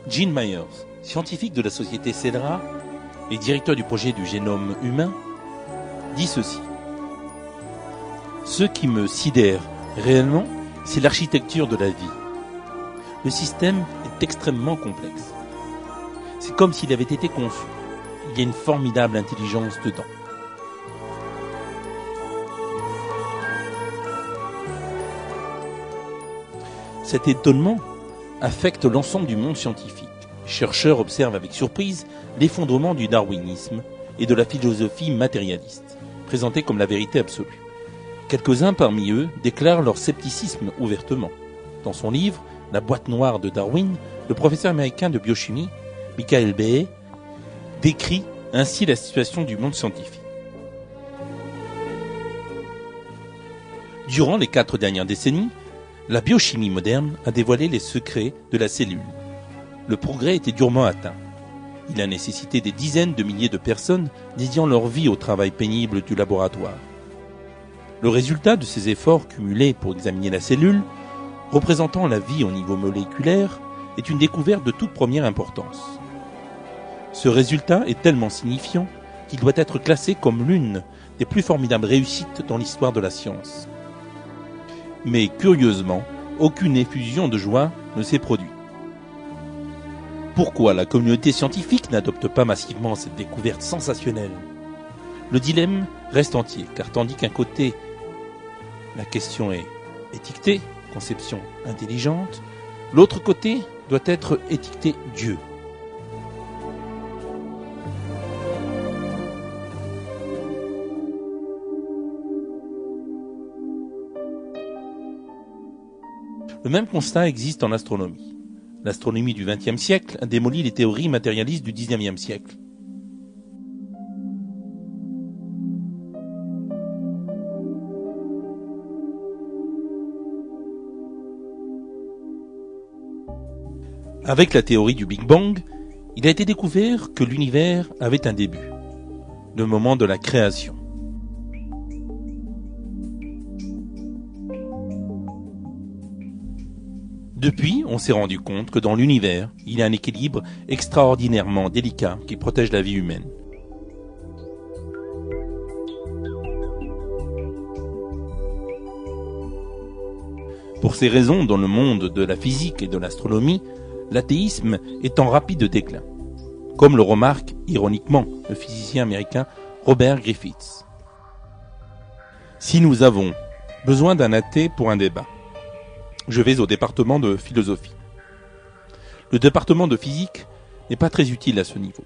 Gene Myers, scientifique de la société Celera et directeur du projet du génome humain, dit ceci. Ce qui me sidère réellement, c'est l'architecture de la vie. Le système est extrêmement complexe. C'est comme s'il avait été conçu. Il y a une formidable intelligence dedans. Cet étonnement affecte l'ensemble du monde scientifique. Les chercheurs observent avec surprise l'effondrement du darwinisme et de la philosophie matérialiste, présentée comme la vérité absolue. Quelques-uns parmi eux déclarent leur scepticisme ouvertement. Dans son livre « La boîte noire de Darwin », le professeur américain de biochimie, Michael Behe, décrit ainsi la situation du monde scientifique. Durant les 4 dernières décennies, la biochimie moderne a dévoilé les secrets de la cellule. Le progrès était durement atteint. Il a nécessité des dizaines de milliers de personnes dédiant leur vie au travail pénible du laboratoire. Le résultat de ces efforts cumulés pour examiner la cellule, représentant la vie au niveau moléculaire, est une découverte de toute première importance. Ce résultat est tellement signifiant qu'il doit être classé comme l'une des plus formidables réussites dans l'histoire de la science. Mais curieusement, aucune effusion de joie ne s'est produite. Pourquoi la communauté scientifique n'adopte pas massivement cette découverte sensationnelle ? Le dilemme reste entier, car tandis qu'un côté, la question est étiquetée, conception intelligente, l'autre côté doit être étiqueté Dieu. Le même constat existe en astronomie. L'astronomie du XXe siècle a démoli les théories matérialistes du XIXe siècle. Avec la théorie du Big Bang, il a été découvert que l'univers avait un début, le moment de la création. Depuis, on s'est rendu compte que dans l'univers, il y a un équilibre extraordinairement délicat qui protège la vie humaine. Pour ces raisons, dans le monde de la physique et de l'astronomie, l'athéisme est en rapide déclin, comme le remarque ironiquement le physicien américain Robert Griffiths. Si nous avons besoin d'un athée pour un débat, je vais au département de philosophie. Le département de physique n'est pas très utile à ce niveau.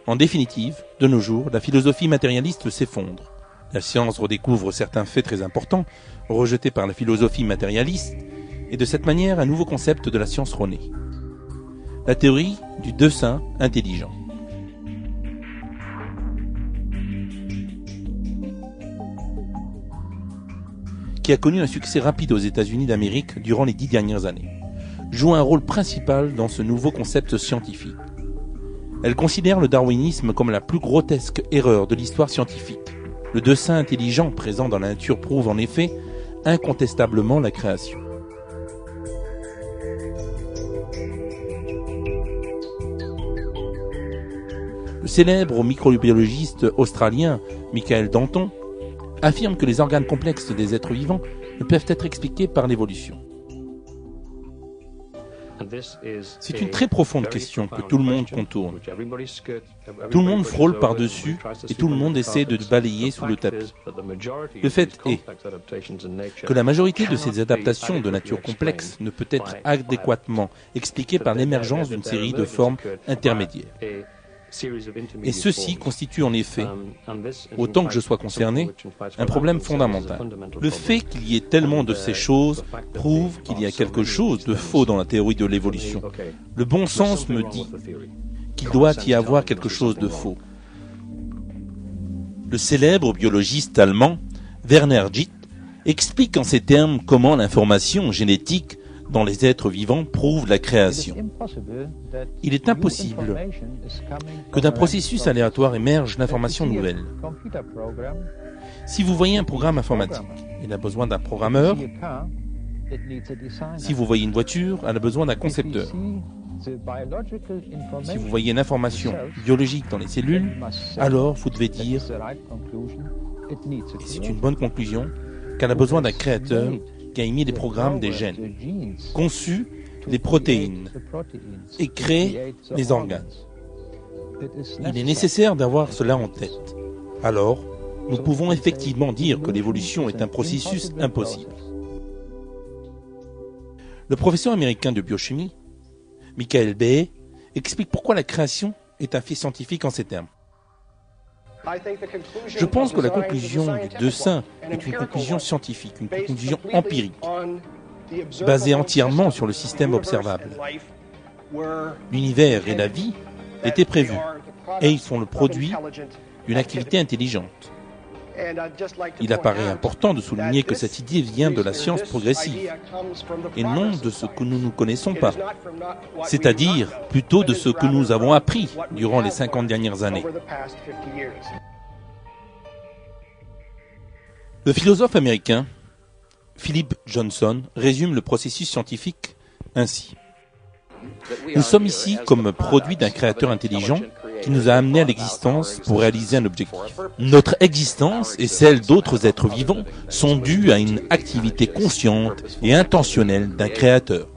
En définitive, de nos jours, la philosophie matérialiste s'effondre. La science redécouvre certains faits très importants, rejetés par la philosophie matérialiste, et de cette manière un nouveau concept de la science renaît. La théorie du dessein intelligent. Qui a connu un succès rapide aux États-Unis d'Amérique durant les 10 dernières années, joue un rôle principal dans ce nouveau concept scientifique. Elle considère le darwinisme comme la plus grotesque erreur de l'histoire scientifique. Le dessein intelligent présent dans la nature prouve en effet incontestablement la création. Le célèbre microbiologiste australien Michael Danton affirme que les organes complexes des êtres vivants ne peuvent être expliqués par l'évolution. C'est une très profonde question que tout le monde contourne. Tout le monde frôle par-dessus et tout le monde essaie de balayer sous le tapis. Le fait est que la majorité de ces adaptations de nature complexe ne peut être adéquatement expliquée par l'émergence d'une série de formes intermédiaires. Et ceci constitue en effet, autant que je sois concerné, un problème fondamental. Le fait qu'il y ait tellement de ces choses prouve qu'il y a quelque chose de faux dans la théorie de l'évolution. Le bon sens me dit qu'il doit y avoir quelque chose de faux. Le célèbre biologiste allemand Werner Gitt explique en ces termes comment l'information génétique dans les êtres vivants prouve la création. Il est impossible que d'un processus aléatoire émerge l'information nouvelle. Si vous voyez un programme informatique, il a besoin d'un programmeur Si vous voyez une voiture, elle a besoin d'un concepteur. Si vous voyez une information biologique dans les cellules, alors vous devez dire, et c'est une bonne conclusion, qu'elle a besoin d'un créateur qui a émis des programmes des gènes, conçu les protéines et créé les organes. Il est nécessaire d'avoir cela en tête. Alors, nous pouvons effectivement dire que l'évolution est un processus impossible. Le professeur américain de biochimie, Michael Behe, explique pourquoi la création est un fait scientifique en ces termes. Je pense que la conclusion du dessin est une conclusion scientifique, une conclusion empirique, basée entièrement sur le système observable. L'univers et la vie étaient prévus, et ils sont le produit d'une activité intelligente. Il apparaît important de souligner que cette idée vient de la science progressive, et non de ce que nous ne connaissons pas, c'est-à-dire plutôt de ce que nous avons appris durant les 50 dernières années. Le philosophe américain Philip Johnson résume le processus scientifique ainsi. Nous sommes ici comme produit d'un créateur intelligent qui nous a amenés à l'existence pour réaliser un objectif. Notre existence et celle d'autres êtres vivants sont dues à une activité consciente et intentionnelle d'un créateur.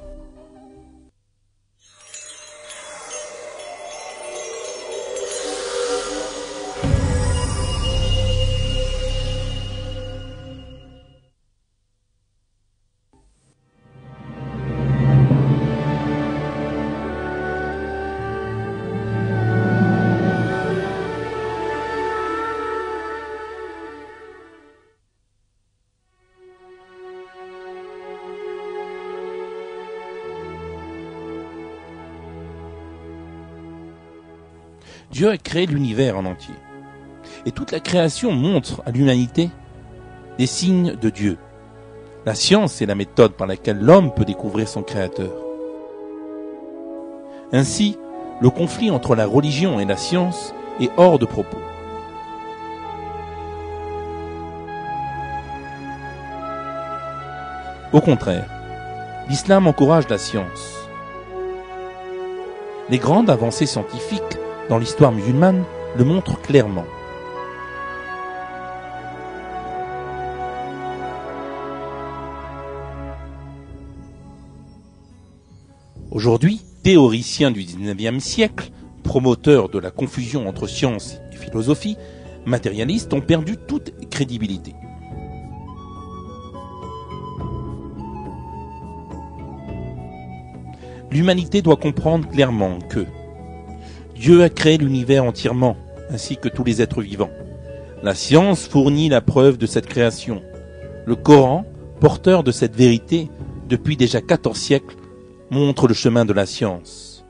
Dieu a créé l'univers en entier. Et toute la création montre à l'humanité des signes de Dieu. La science est la méthode par laquelle l'homme peut découvrir son Créateur. Ainsi, le conflit entre la religion et la science est hors de propos. Au contraire, l'islam encourage la science. Les grandes avancées scientifiques dans l'histoire musulmane le montrent clairement. Aujourd'hui, théoriciens du XIXe siècle, promoteurs de la confusion entre science et philosophie, matérialistes ont perdu toute crédibilité. L'humanité doit comprendre clairement que Dieu a créé l'univers entièrement, ainsi que tous les êtres vivants. La science fournit la preuve de cette création. Le Coran, porteur de cette vérité depuis déjà 14 siècles, montre le chemin de la science.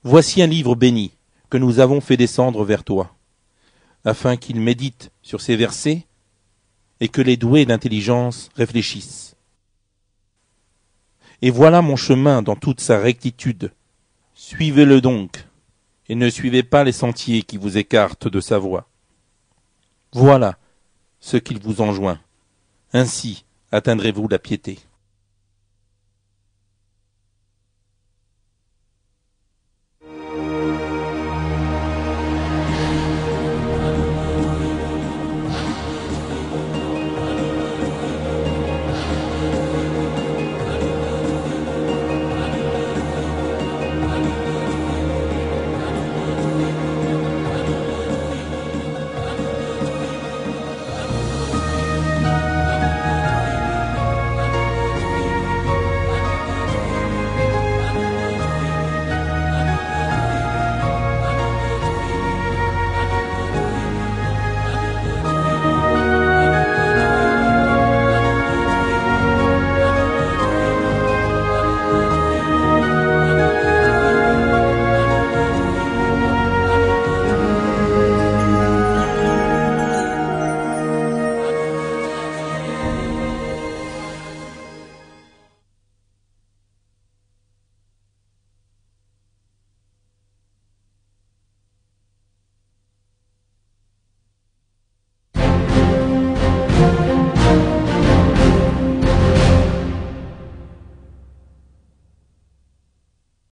Voici un livre béni que nous avons fait descendre vers toi, afin qu'il médite sur ces versets et que les doués d'intelligence réfléchissent. Et voilà mon chemin dans toute sa rectitude. Suivez-le donc, et ne suivez pas les sentiers qui vous écartent de sa voie. Voilà ce qu'il vous enjoint. Ainsi atteindrez-vous la piété.